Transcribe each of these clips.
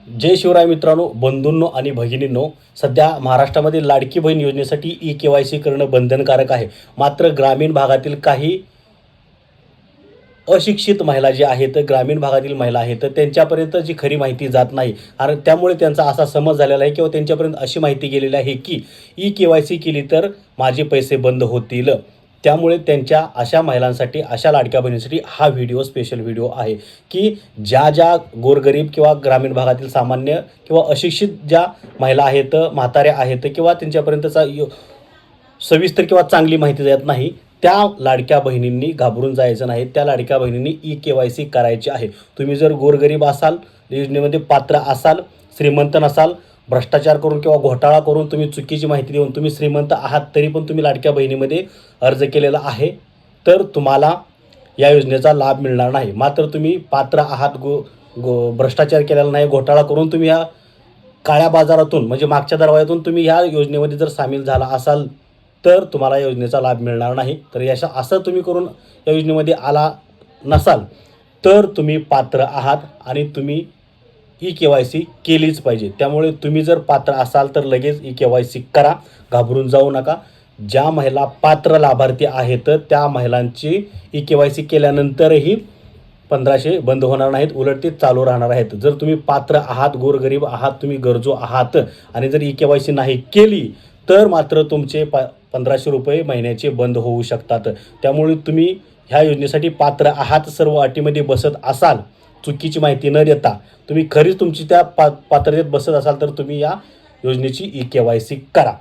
जय शिवराय मित्रांनो, बंधूंनो आणि भगिनींनो, सध्या महाराष्ट्रामध्ये लाडकी बहीण योजनेसाठी ई-के-वाय-सी करणं बंधनकारक आहे. मात्र ग्रामीण भागातील काही अशिक्षित महिला जे आहेत, ग्रामीण भागातील महिला आहेत, त्यांच्यापर्यंत जी खरी माहिती जात नाही आणि त्यामुळे त्यांचा असा समज झालेला आहे किंवा त्यांच्यापर्यंत अशी माहिती गेलेली आहे की ई-के-वाय-सी केली तर माझे पैसे बंद होतील. त्यामुळे त्यांच्या अशा महिलांसाठी, अशा लाडक्या बहिणींसाठी हा व्हिडिओ स्पेशल व्हिडिओ आहे की ज्या गोरगरीब किंवा ग्रामीण भागातील सामान्य किंवा अशिक्षित ज्या महिला आहेत, म्हाताऱ्या आहेत किंवा त्यांच्यापर्यंतचा सविस्तर किंवा चांगली माहिती देत नाही, त्या लाडक्या बहिणींनी घाबरून जायचं नाही. त्या लाडक्या बहिणींनी ई-के-वाय-सी करायची आहे. तुम्ही जर गोरगरीब असाल, योजनेमध्ये पात्र असाल, श्रीमंत नसाल, भ्रष्टाचार करून किंवा घोटाळा करून तुम्ही चुकीची माहिती देऊन तुम्ही श्रीमंत आहात तरी पण तुम्ही लाडक्या बहिणीमध्ये अर्ज केलेला आहे, तर तुम्हाला या योजनेचा लाभ मिळणार नाही. मात्र तुम्ही पात्र आहात, भ्रष्टाचार केलेला नाही, घोटाळा करून तुम्ही या काळ्या बाजारातून म्हणजे मागच्या दरवाजातून तुम्ही ह्या योजनेमध्ये जर सामील झाला असाल तर तुम्हाला या योजनेचा लाभ मिळणार नाही. तर असं तुम्ही करून या योजनेमध्ये आला नसाल तर तुम्ही पात्र आहात आणि तुम्ही ई-के-वाय-सी केलीच पाहिजे. त्यामुळे तुम्ही जर पात्र असाल तर लगेच ई-के-वाय-सी करा, घाबरून जाऊ नका. ज्या महिला पात्र लाभार्थी आहेत त्या महिलांची ई-के-वाय-सी केल्यानंतरही 1500 बंद होणार नाहीत, उलट ते चालू राहणार आहेत. जर तुम्ही पात्र आहात, गोरगरीब आहात, तुम्ही गरजू आहात आणि जर ई-के-वाय-सी नाही केली तर मात्र तुमचे 1500 रुपये महिन्याचे बंद होऊ शकतात. त्यामुळे तुम्ही ह्या योजनेसाठी पात्र आहात, सर्व अटीमध्ये बसत असाल, चुकीची माहिती न देता तुम्ही खरीच तुमची त्या पात्रतेत बसत असाल तर तुम्ही या योजनेची ई-के-वाय-सी करा.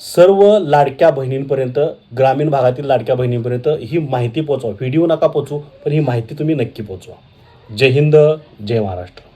सर्व लाडक्या बहिणींपर्यंत, ग्रामीण भागातील लाडक्या बहिणींपर्यंत ही माहिती पोहोचवा. व्हिडिओ नका पोहोचू, पण ही माहिती तुम्ही नक्की पोहोचवा. जय हिंद, जय महाराष्ट्र.